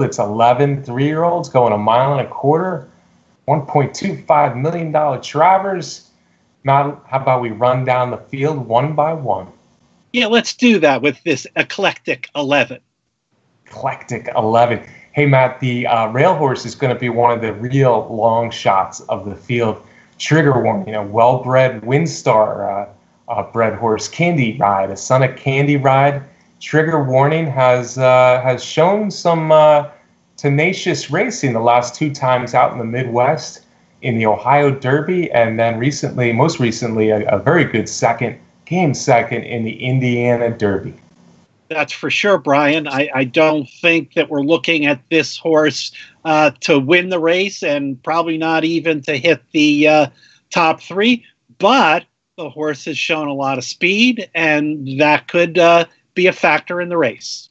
It's 11 3-year-olds going 1.25 miles, $1.25 million Travers. Matt, how about we run down the field one by one? Yeah, let's do that with this eclectic 11. Eclectic 11. Hey, Matt, the rail horse is going to be one of the real long shots of the field. Trigger Warning, a well-bred Windstar bred horse, Candy Ride, a son of Candy Ride. Trigger Warning has shown some tenacious racing the last 2 times out in the Midwest in the Ohio Derby, and then most recently, a very good second in the Indiana Derby. That's for sure, Brian. I don't think that we're looking at this horse to win the race, and probably not even to hit the top 3, but the horse has shown a lot of speed, and that could be a factor in the race.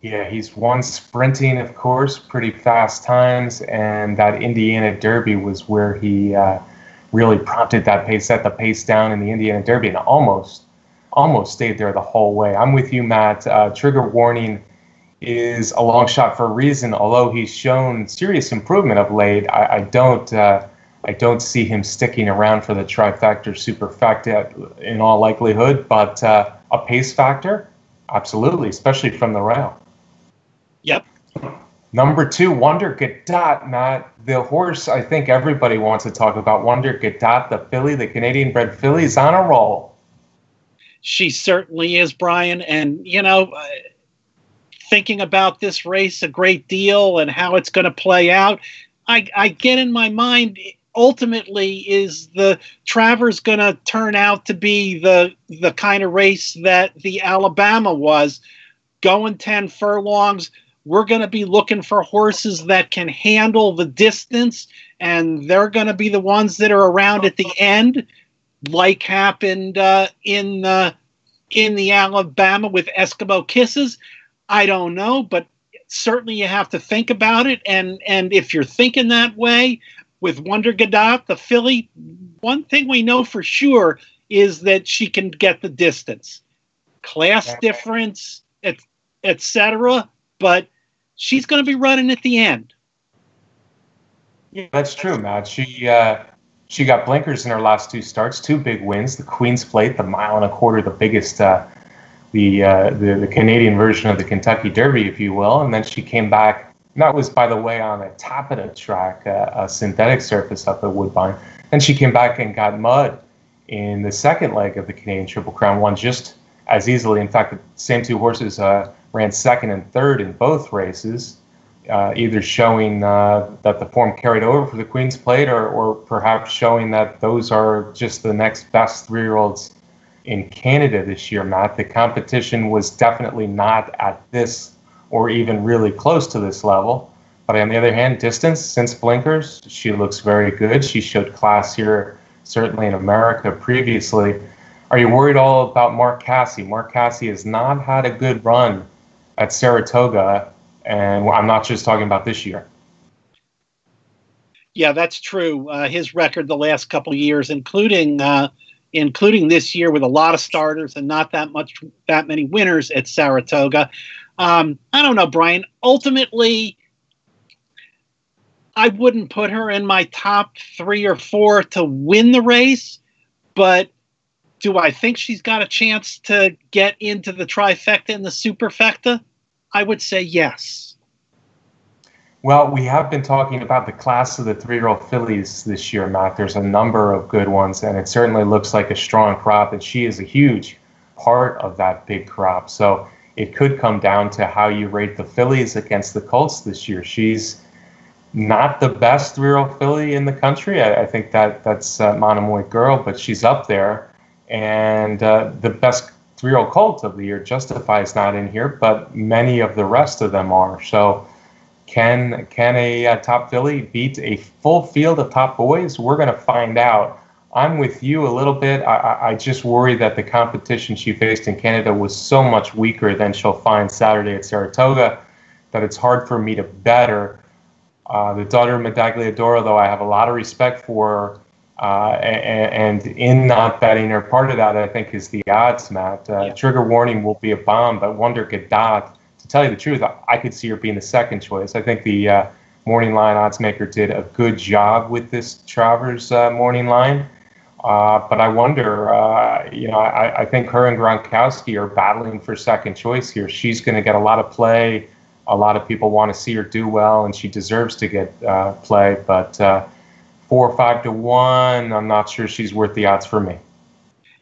Yeah, he's won sprinting, of course, pretty fast times, and that Indiana Derby was where he really prompted that pace, set the pace down in the Indiana Derby, and almost stayed there the whole way. I'm with you, Matt. Trigger Warning is a long shot for a reason. Although he's shown serious improvement of late, I don't see him sticking around for the trifecta, superfecta in all likelihood. But a pace factor, absolutely, especially from the rail. Yep. Number 2, Wonder Gadot, Matt. The horse I think everybody wants to talk about. Wonder Gadot, the filly, the Canadian-bred filly, is on a roll. She certainly is, Brian. And, thinking about this race a great deal and how it's going to play out, I get in my mind, ultimately, is the Travers going to turn out to be the kind of race that the Alabama was, going 10 furlongs. We're going to be looking for horses that can handle the distance, and they're going to be the ones that are around at the end, like happened in the Alabama with Eskimo Kisses. I don't know, but certainly you have to think about it. And if you're thinking that way with Wonder Gadot, the filly, one thing we know for sure is that she can get the distance, class difference, etc. But she's going to be running at the end. Yeah, that's true, Matt. She got blinkers in her last 2 starts, 2 big wins. The Queen's Plate, the 1.25 miles, the biggest, the Canadian version of the Kentucky Derby, if you will. And then she came back, and that was, by the way, on the top of the track, a synthetic surface up at Woodbine. Then she came back and got mud in the second leg of the Canadian Triple Crown, won just as easily. In fact, the same 2 horses ran second and third in both races. Either showing that the form carried over for the Queen's Plate, or perhaps showing that those are just the next best 3-year-olds in Canada this year, Matt. The competition was definitely not at this or even really close to this level. But on the other hand, distance, since blinkers, she looks very good. She showed class here, certainly in America previously. Are you worried all about Mark Casse? Mark Casse has not had a good run at Saratoga. And I'm not just talking about this year. Yeah, that's true. His record the last couple of years, including this year, with a lot of starters and not that many winners at Saratoga. I don't know, Brian. Ultimately, I wouldn't put her in my top 3 or 4 to win the race, but do I think she's got a chance to get into the trifecta and the superfecta? I would say yes. Well, we have been talking about the class of the 3-year-old fillies this year, Matt. There's a number of good ones, and it certainly looks like a strong crop, and she is a huge part of that big crop. So it could come down to how you rate the fillies against the colts this year. She's not the best 3-year-old filly in the country. I think that's Monomoy Girl, but she's up there. And the best 3-year-old colt of the year, Justify, is not in here, but many of the rest of them are. So can a top filly beat a full field of top boys? We're going to find out. I'm with you a little bit. I just worry that the competition she faced in Canada was so much weaker than she'll find Saturday at Saratoga that it's hard for me to bet her. The daughter of Medagliadoro, though, I have a lot of respect for her. And in not betting her, part of that, I think, is the odds, Matt. Trigger Warning will be a bomb, but Wonder Gadot, to tell you the truth, I could see her being the second choice. I think the morning line odds maker did a good job with this Travers morning line. But I wonder, I think her and Gronkowski are battling for second choice here. She's going to get a lot of play. A lot of people want to see her do well, and she deserves to get play. But 4 or 5 to 1, I'm not sure she's worth the odds for me.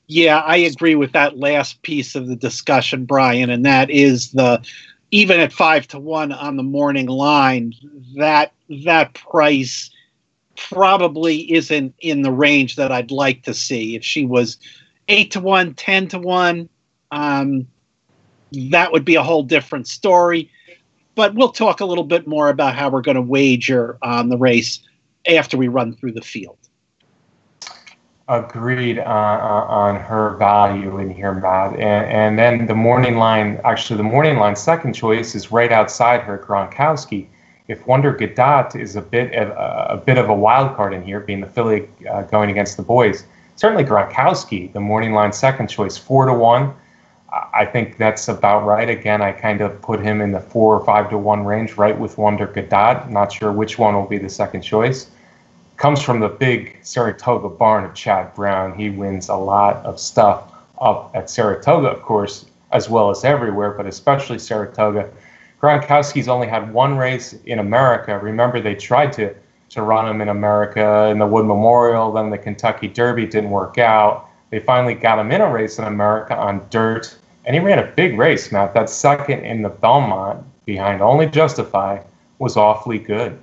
Yeah, I agree with that last piece of the discussion, Brian, and that is even at 5 to 1 on the morning line, that price probably isn't in the range that I'd like to see. If she was 8 to 1, 10 to 1, that would be a whole different story. But we'll talk a little bit more about how we're going to wager on the race after we run through the field. Agreed on her value in here, Matt. And then the morning line second choice is right outside her, Gronkowski. If Wonder Gadot is a bit of a wild card in here, being the filly going against the boys, certainly Gronkowski, the morning line second choice, 4 to 1. I think that's about right. Again, I kind of put him in the 4 or 5 to 1 range, right with Wonder Gadot. Not sure which one will be the second choice. Comes from the big Saratoga barn of Chad Brown. He wins a lot of stuff up at Saratoga, of course, as well as everywhere, but especially Saratoga. Gronkowski's only had one race in America. Remember, they tried to run him in America in the Wood Memorial, then the Kentucky Derby didn't work out. They finally got him in a race in America on dirt, and he ran a big race, Matt. That second in the Belmont, behind only Justify, was awfully good.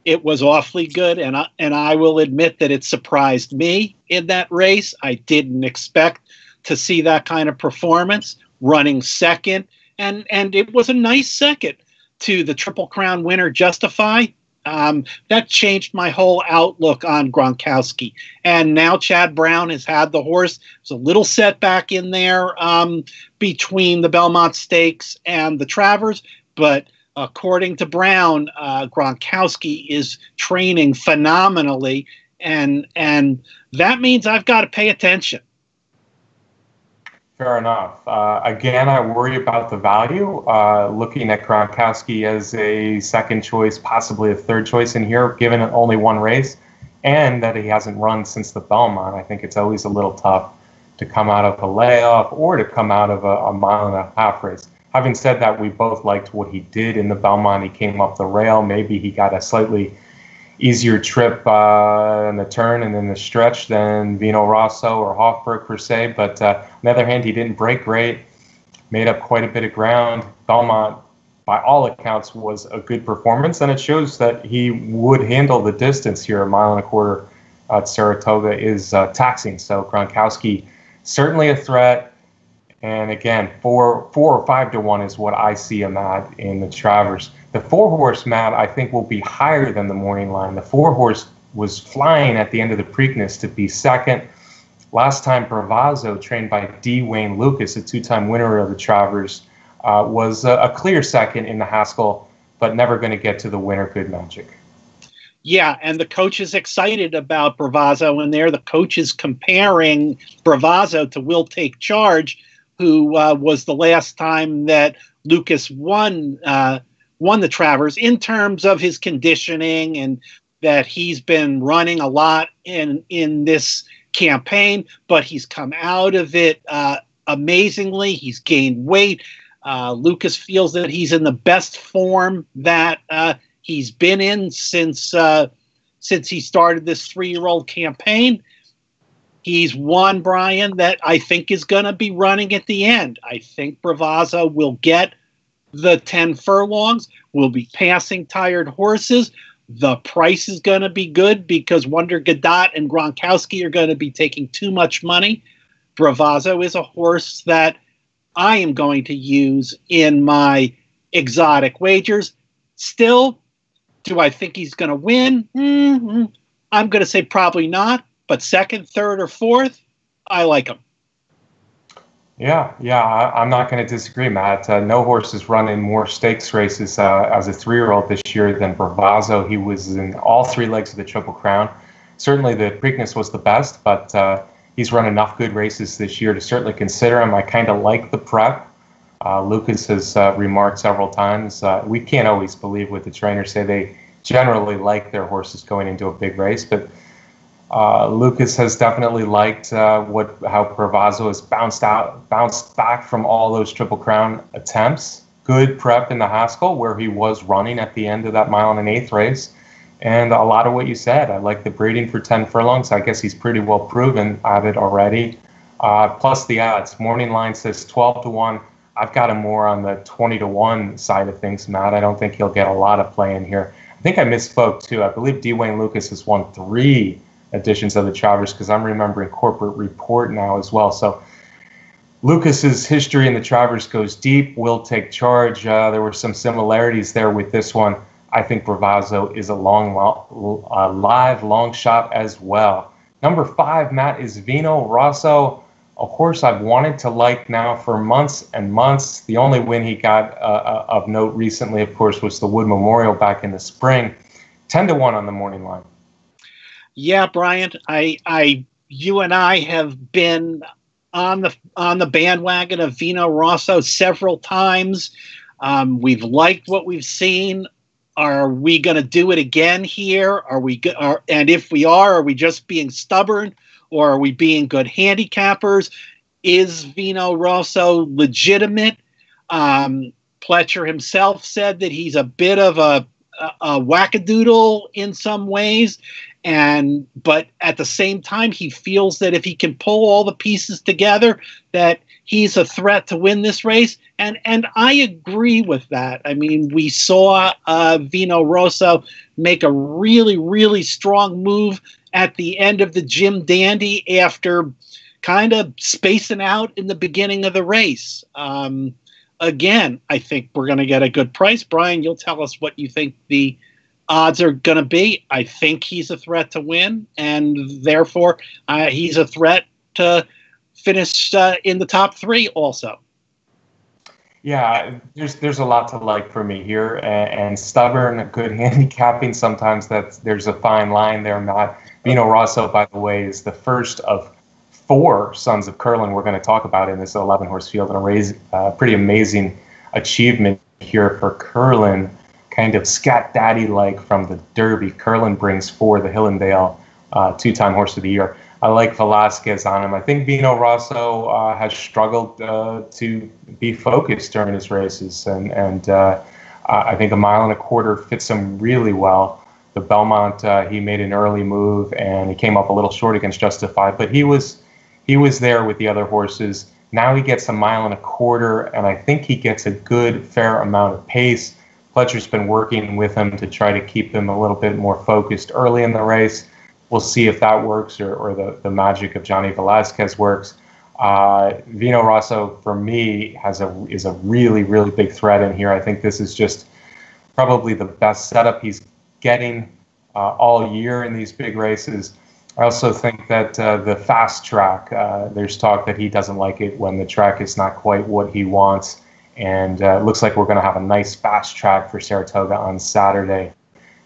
It was awfully good, and I will admit that it surprised me in that race. I didn't expect to see that kind of performance, running second, and it was a nice second to the Triple Crown winner, Justify. That changed my whole outlook on Gronkowski. And now Chad Brown has had the horse. There's a little setback in there between the Belmont Stakes and the Travers, but according to Brown, Gronkowski is training phenomenally, and that means I've got to pay attention. Fair enough. Again, I worry about the value. Looking at Gronkowski as a second choice, possibly a third choice in here, given only one race, and that he hasn't run since the Belmont. I think it's always a little tough to come out of a layoff or to come out of a mile-and-a-half race. Having said that, we both liked what he did in the Belmont. He came up the rail. Maybe he got a slightly easier trip in the turn and in the stretch than Vino Rosso or Hofburg per se. But on the other hand, he didn't break great, made up quite a bit of ground. Belmont, by all accounts, was a good performance, and it shows that he would handle the distance here. 1.25 miles at Saratoga is taxing. So Gronkowski, certainly a threat. And again, 4 or 5 to 1 is what I see him at in the Travers. The 4-horse, Matt, I think will be higher than the morning line. The 4-horse was flying at the end of the Preakness to be second. Last time, Bravazzo, trained by D. Wayne Lucas, a 2-time winner of the Travers, was a clear second in the Haskell, but never going to get to the winner, Good Magic. Yeah, and the coach is excited about Bravazzo, and there the coach is comparing Bravazzo to Will Take Charge, who was the last time that Lucas won the Travers in terms of his conditioning, and that he's been running a lot in this campaign, but he's come out of it amazingly. He's gained weight. Lucas feels that he's in the best form that he's been in since he started this 3-year-old campaign. He's one, Brian, that I think is going to be running at the end. I think Bravazzo will get the 10 furlongs, will be passing tired horses. The price is going to be good because Wonder Gadot and Gronkowski are going to be taking too much money. Bravazzo is a horse that I am going to use in my exotic wagers. Still, do I think he's going to win? I'm going to say probably not. But second, third, or fourth, I like him. Yeah, I'm not going to disagree, Matt. No horse is running more stakes races as a 3-year-old this year than Bravazzo. He was in all 3 legs of the Triple Crown. Certainly the Preakness was the best, but he's run enough good races this year to certainly consider him. I kind of like the prep. Lucas has remarked several times, we can't always believe what the trainers say. They generally like their horses going into a big race, but Lucas has definitely liked how Bravazzo has bounced back from all those Triple Crown attempts. Good prep in the Haskell, where he was running at the end of that 1.125 race. And a lot of what you said, I like the breeding for 10 furlongs. I guess he's pretty well proven at it already. Plus the odds. Morning line says 12-1. I've got him more on the 20-1 side of things, Matt. I don't think he'll get a lot of play in here. I think I misspoke, too. I believe D. Wayne Lucas has won 3 editions of the Travers, because I'm remembering Corporate Report now as well. So Lucas's history in the Travers goes deep. Will take charge. There were some similarities there with this one. I think Bravazzo is a live long shot as well. Number 5, Matt, is Vino Rosso, a horse I've wanted to like now for months and months. The only win he got of note recently, of course, was the Wood Memorial back in the spring. 10-1 on the morning line. Yeah, Brian, you and I have been on the bandwagon of Vino Rosso several times. We've liked what we've seen. Are we going to do it again here? And if we are we just being stubborn, or are we being good handicappers? Is Vino Rosso legitimate? Pletcher himself said that he's a bit of a wackadoodle in some ways, but at the same time, he feels that if he can pull all the pieces together, that he's a threat to win this race. And I agree with that. I mean, we saw Vino Rosso make a really, really strong move at the end of the Jim Dandy after kind of spacing out in the beginning of the race. Again, I think we're going to get a good price. Brian, you'll tell us what you think the odds are going to be. I think he's a threat to win, and therefore he's a threat to finish in the top 3 also. Yeah, there's a lot to like for me here, and stubborn, good handicapping. Sometimes there's a fine line there, Matt. Vino Rosso, by the way, is the first of 4 sons of Curlin we're going to talk about in this 11-horse field, and a pretty amazing achievement here for Curlin. Kind of scat daddy-like from the Derby. Curlin brings 4, the Hillendale 2-time horse of the year. I like Velasquez on him. I think Vino Rosso has struggled to be focused during his races, and I think 1.25 miles fits him really well. The Belmont, he made an early move, and he came up a little short against Justified, but he was there with the other horses. Now he gets 1.25 miles, and I think he gets a good, fair amount of pace. Pletcher's been working with him to try to keep him a little bit more focused early in the race. We'll see if that works, or the magic of Johnny Velasquez works. Vino Rosso, for me, is a really, really big threat in here. I think this is just probably the best setup he's getting all year in these big races. I also think that the fast track, there's talk that he doesn't like it when the track is not quite what he wants. And it looks like we're going to have a nice fast track for Saratoga on Saturday.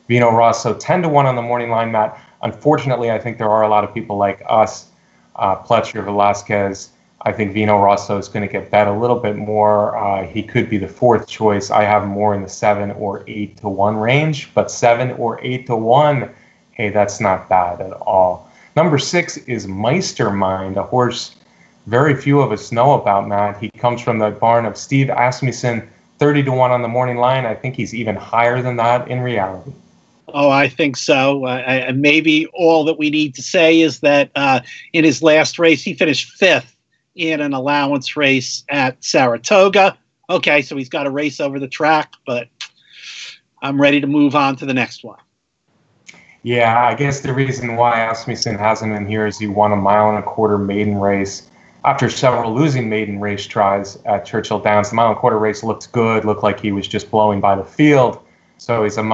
Vino Rosso, 10-1 on the morning line, Matt. Unfortunately, I think there are a lot of people like us, Pletcher, Velasquez. I think Vino Rosso is going to get bet a little bit more. He could be the 4th choice. I have more in the 7 or 8-1 range, but 7 or 8-1, hey, that's not bad at all. Number 6 is Meistermind, a horse very few of us know about, Matt. He comes from the barn of Steve Asmussen, 30-1 on the morning line. I think he's even higher than that in reality. Oh, I think so. Maybe all that we need to say is that in his last race, he finished 5th in an allowance race at Saratoga. Okay, so he's got a race over the track, but I'm ready to move on to the next one. Yeah, I guess the reason why Asmussen hasn't in here is he won 1.25 mile maiden race after several losing maiden race tries at Churchill Downs. The 1.25 mile race looked good, looked like he was just blowing by the field. So he's a 1.25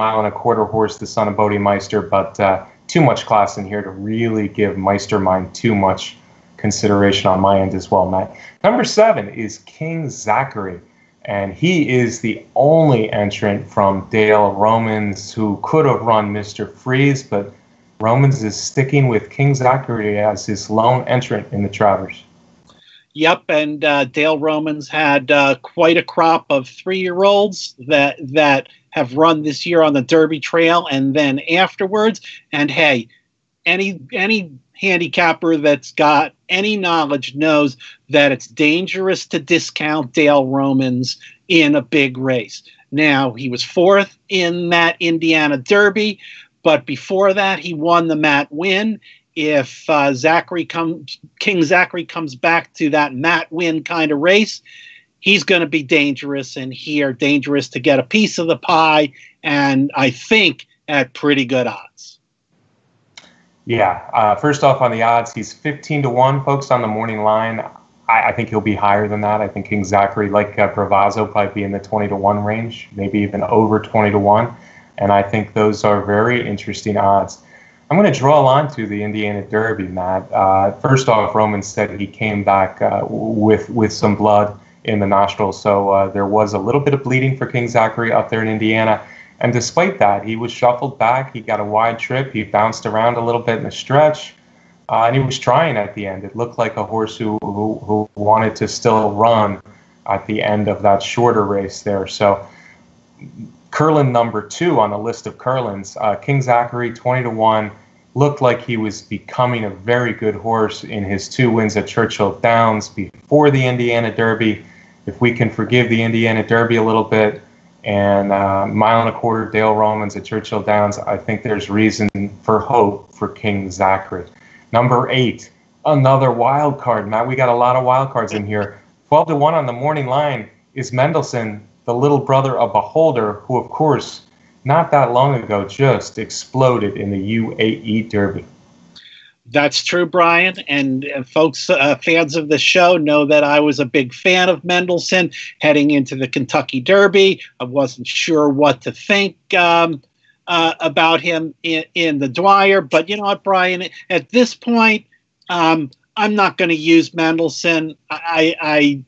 mile horse, the son of Bodie Meister, but too much class in here to really give Meistermind too much consideration on my end as well, Matt. Number 7 is King Zachary, and he is the only entrant from Dale Romans who could have run Mr. Freeze, but Romans is sticking with King Zachary as his lone entrant in the Travers. Yep, and Dale Romans had quite a crop of 3-year-olds that have run this year on the Derby Trail, and then afterwards. And hey, any handicapper that's got any knowledge knows that it's dangerous to discount Dale Romans in a big race. Now, he was 4th in that Indiana Derby, but before that, he won the Matt Win. If King Zachary comes back to that Matt Win kind of race, he's going to be dangerous, and here dangerous to get a piece of the pie, and I think at pretty good odds. Yeah. First off, on the odds, he's 15-1, folks, on the morning line. I think he'll be higher than that. I think King Zachary, like Bravazzo, might be in the 20-1 range, maybe even over 20-1. And I think those are very interesting odds. I'm going to draw on to the Indiana Derby, Matt. First off, Roman said he came back with some blood in the nostrils, so there was a little bit of bleeding for King Zachary up there in Indiana. And despite that, he was shuffled back. He got a wide trip. He bounced around a little bit in the stretch, and he was trying at the end. It looked like a horse who wanted to still run at the end of that shorter race there. So Curlin number 2 on the list of Curlins, King Zachary, 20-1, looked like he was becoming a very good horse in his 2 wins at Churchill Downs before the Indiana Derby. If we can forgive the Indiana Derby a little bit, and 1.25 mile Dale Romans at Churchill Downs, I think there's reason for hope for King Zachary. Number 8, another wild card. Matt, we got a lot of wild cards in here. 12-1 on the morning line is Mendelssohn, the little brother of Beholder, who, of course, not that long ago just exploded in the UAE Derby. That's true, Brian. And folks, fans of the show know that I was a big fan of Mendelssohn heading into the Kentucky Derby. I wasn't sure what to think about him in the Dwyer. But you know what, Brian? At this point, I'm not going to use Mendelssohn. I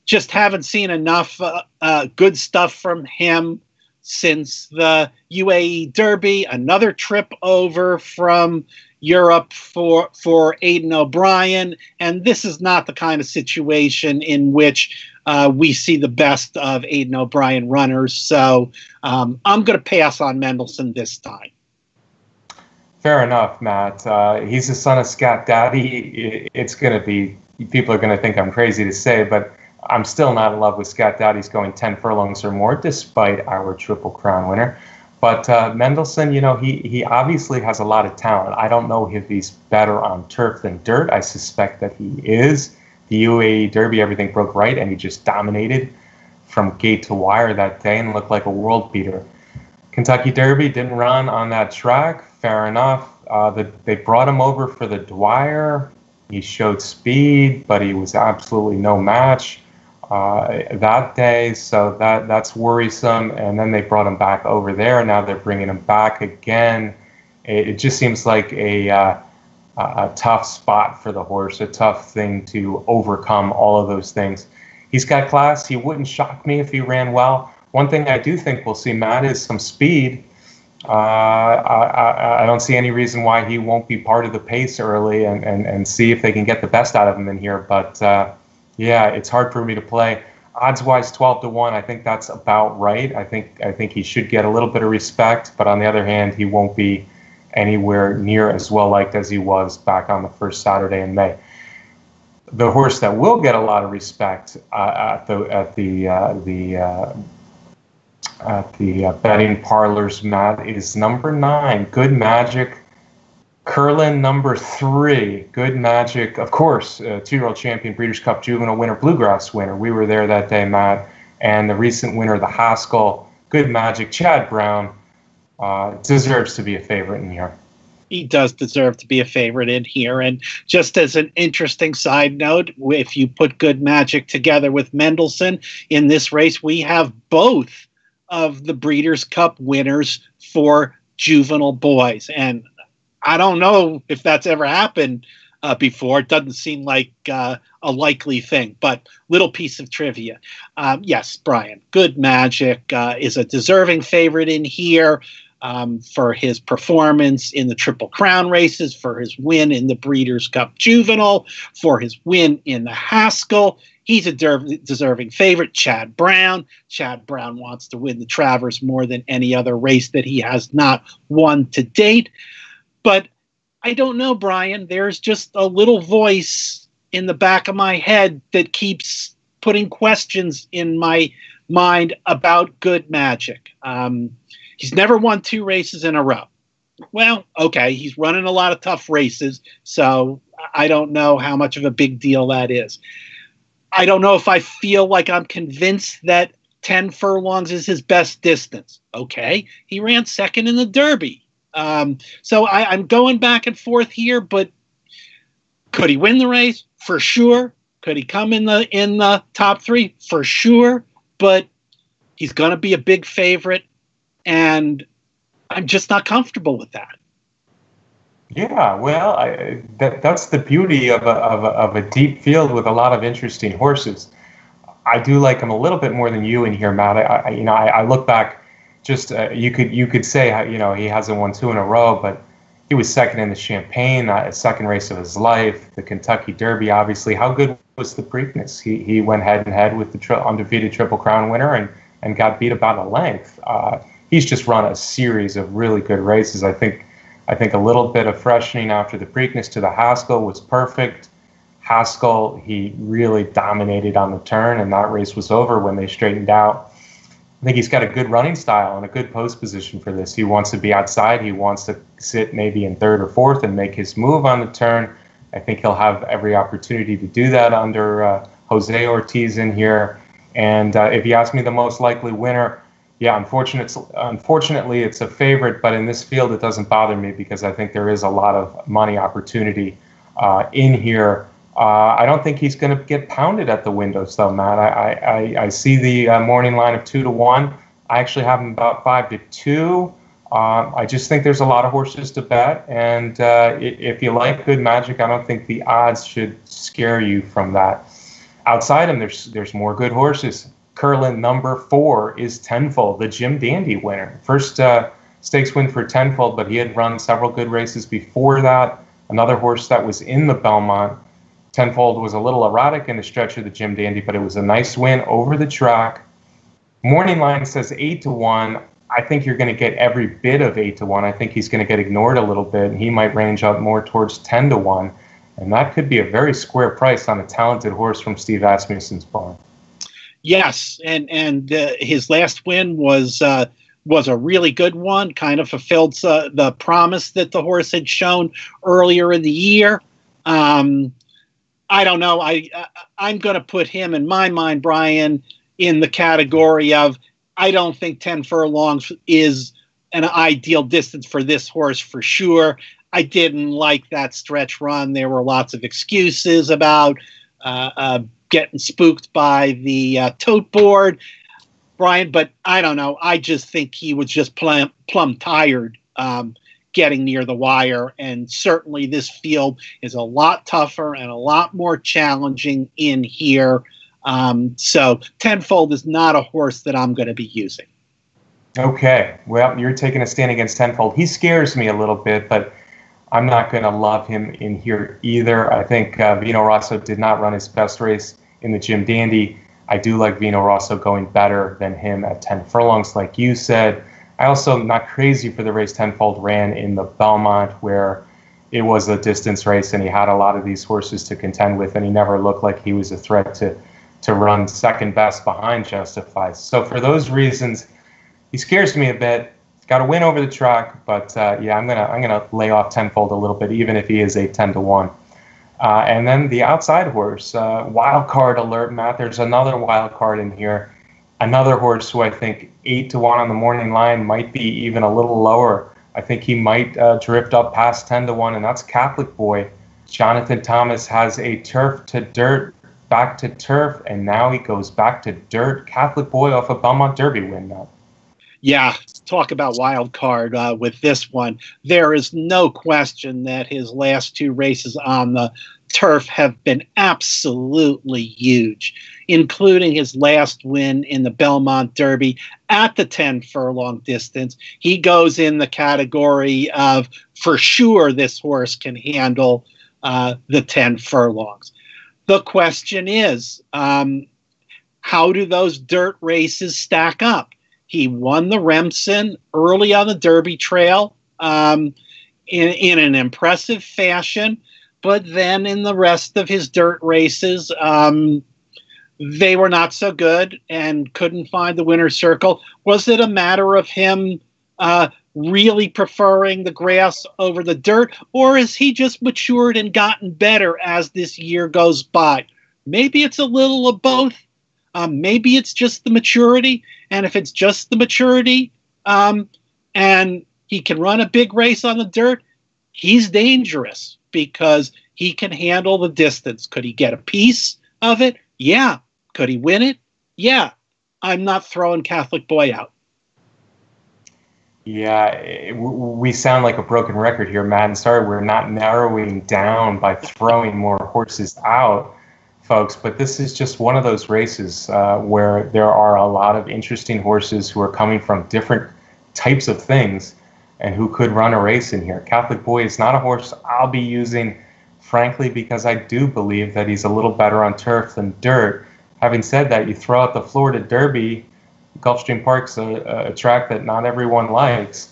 just haven't seen enough good stuff from him since the UAE Derby. Another trip over from Europe for Aidan O'Brien, and this is not the kind of situation in which we see the best of Aidan O'Brien runners. So I'm going to pass on Mendelssohn this time. Fair enough, Matt. He's the son of Scat Daddy. It's going to be, people are going to think I'm crazy to say, but I'm still not in love with Scat Daddy's going 10 furlongs or more, despite our Triple Crown winner. But Mendelssohn, you know, he obviously has a lot of talent. I don't know if he's better on turf than dirt. I suspect that he is. The UAE Derby, everything broke right, and he just dominated from gate to wire that day and looked like a world beater. Kentucky Derby didn't run on that track. Fair enough. They brought him over for the Dwyer. He showed speed, but he was absolutely no match that day, so that's worrisome. And then they brought him back over there. Now they're bringing him back again. It just seems like a tough spot for the horse, a tough thing to overcome all of those things. He's got class. He wouldn't shock me if he ran well. One thing I do think we'll see, Matt, is some speed. I don't see any reason why he won't be part of the pace early and see if they can get the best out of him in here. But yeah, it's hard for me to play. Odds-wise, 12-1. I think that's about right. I think he should get a little bit of respect, but on the other hand, he won't be anywhere near as well liked as he was back on the first Saturday in May. The horse that will get a lot of respect at the betting parlors, Matt, is number 9, Good Magic. Curlin number 3, Good Magic, of course, 2-year-old champion, Breeders' Cup Juvenile winner, Bluegrass winner. We were there that day, Matt. And the recent winner, the Haskell, Good Magic, Chad Brown, deserves to be a favorite in here. He does deserve to be a favorite in here. And just as an interesting side note, if you put Good Magic together with Mendelssohn in this race, we have both of the Breeders' Cup winners for juvenile boys. And I don't know if that's ever happened before. It doesn't seem like a likely thing, but little piece of trivia. Yes, Brian, Good Magic is a deserving favorite in here. for his performance in the Triple Crown races, for his win in the Breeders' Cup Juvenile, for his win in the Haskell. He's a deserving favorite. Chad Brown. Chad Brown wants to win the Travers more than any other race that he has not won to date. But I don't know, Brian. There's just a little voice in the back of my head that keeps putting questions in my mind about Good Magic. He's never won 2 races in a row. Well, okay, he's running a lot of tough races, so I don't know how much of a big deal that is. I don't know if I feel like I'm convinced that 10 furlongs is his best distance. Okay, he ran second in the Derby. So I'm going back and forth here, but could he win the race? For sure. Could he come in the top 3? For sure. But he's going to be a big favorite, and I'm just not comfortable with that. Yeah, well, that's the beauty of a deep field with a lot of interesting horses. I do like him a little bit more than you in here, Matt. I look back, just you could say he hasn't won 2 in a row, but he was second in the Champagne, second race of his life, the Kentucky Derby. Obviously, how good was the Preakness? He went head and head with the undefeated Triple Crown winner and got beat about a length. He's just run a series of really good races. I think a little bit of freshening after the Preakness to the Haskell was perfect. Haskell, he really dominated on the turn, and that race was over when they straightened out. I think he's got a good running style and a good post position for this. He wants to be outside. He wants to sit maybe in 3rd or 4th and make his move on the turn. I think he'll have every opportunity to do that under Jose Ortiz in here. And if you ask me the most likely winner, yeah, unfortunately, it's a favorite, but in this field, it doesn't bother me because I think there is a lot of money opportunity in here. I don't think he's going to get pounded at the windows, though, Matt. I see the morning line of 2-1. I actually have him about 5-2. I just think there's a lot of horses to bet, and if you like Good Magic, I don't think the odds should scare you from that. Outside him, there's more good horses. Curlin number 4 is Tenfold, the Jim Dandy winner. First stakes win for Tenfold, but he had run several good races before that. Another horse that was in the Belmont. Tenfold was a little erratic in the stretch of the Jim Dandy, but it was a nice win over the track. Morning line says 8-1. I think you're going to get every bit of 8-1. I think he's going to get ignored a little bit, and he might range up more towards 10-1. And that could be a very square price on a talented horse from Steve Asmussen's barn. Yes, and his last win was a really good one. Kind of fulfilled the promise that the horse had shown earlier in the year. I don't know. I'm going to put him in my mind, Brian, in the category of I don't think 10 furlongs is an ideal distance for this horse for sure. I didn't like that stretch run. There were lots of excuses about getting spooked by the tote board, Brian, but I don't know. I just think he was just plumb tired getting near the wire, and certainly this field is a lot tougher and a lot more challenging in here. So Tenfold is not a horse that I'm going to be using. Okay, well, you're taking a stand against Tenfold. He scares me a little bit, but I'm not going to love him in here either. I think Vino Rosso did not run his best race in the Jim Dandy. I do like Vino Rosso going better than him at 10 furlongs, like you said. I also am not crazy for the race Tenfold ran in the Belmont, where it was a distance race and he had a lot of these horses to contend with, and he never looked like he was a threat to run second best behind Justify. So for those reasons, he scares me a bit. He's got to win over the track, but yeah, I'm gonna lay off Tenfold a little bit, even if he is a 10-1. And then the outside horse, wild card alert, Matt. There's another wild card in here. Another horse who I think 8-1 on the morning line might be even a little lower. I think he might drift up past 10-1, and that's Catholic Boy. Jonathan Thomas has a turf to dirt, back to turf, and now he goes back to dirt. Catholic Boy off a Belmont Derby win now. Yeah, talk about wild card with this one. There is no question that his last 2 races on the turf have been absolutely huge, including his last win in the Belmont Derby at the 10 furlong distance. He goes in the category of, for sure, this horse can handle the 10 furlongs. The question is, how do those dirt races stack up? He won the Remsen early on the Derby Trail in an impressive fashion, but then in the rest of his dirt races, they were not so good and couldn't find the winner's circle. Was it a matter of him really preferring the grass over the dirt, or has he just matured and gotten better as this year goes by? Maybe it's a little of both. Maybe it's just the maturity, and if it's just the maturity and he can run a big race on the dirt, he's dangerous because he can handle the distance. Could he get a piece of it? Yeah. Could he win it? Yeah. I'm not throwing Catholic Boy out. Yeah, we sound like a broken record here, Matt. And sorry, we're not narrowing down by throwing more horses out, folks. But this is just one of those races where there are a lot of interesting horses who are coming from different types of things and who could run a race in here. Catholic Boy is not a horse I'll be using, frankly, because I do believe that he's a little better on turf than dirt. Having said that, you throw out the Florida Derby, Gulfstream Park's a track that not everyone likes.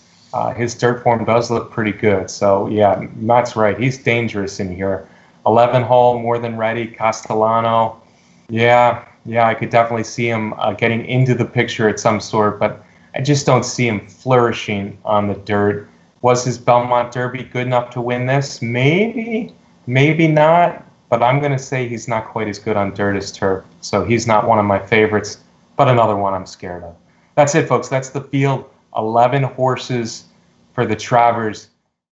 His dirt form does look pretty good. So, yeah, Matt's right. He's dangerous in here. 11 Hall, more than ready. Castellano. Yeah, I could definitely see him getting into the picture at some sort, but I just don't see him flourishing on the dirt. Was his Belmont Derby good enough to win this? Maybe not, but I'm going to say he's not quite as good on dirt as turf. So he's not one of my favorites, but another one I'm scared of. That's it, folks. That's the field. 11 horses for the Travers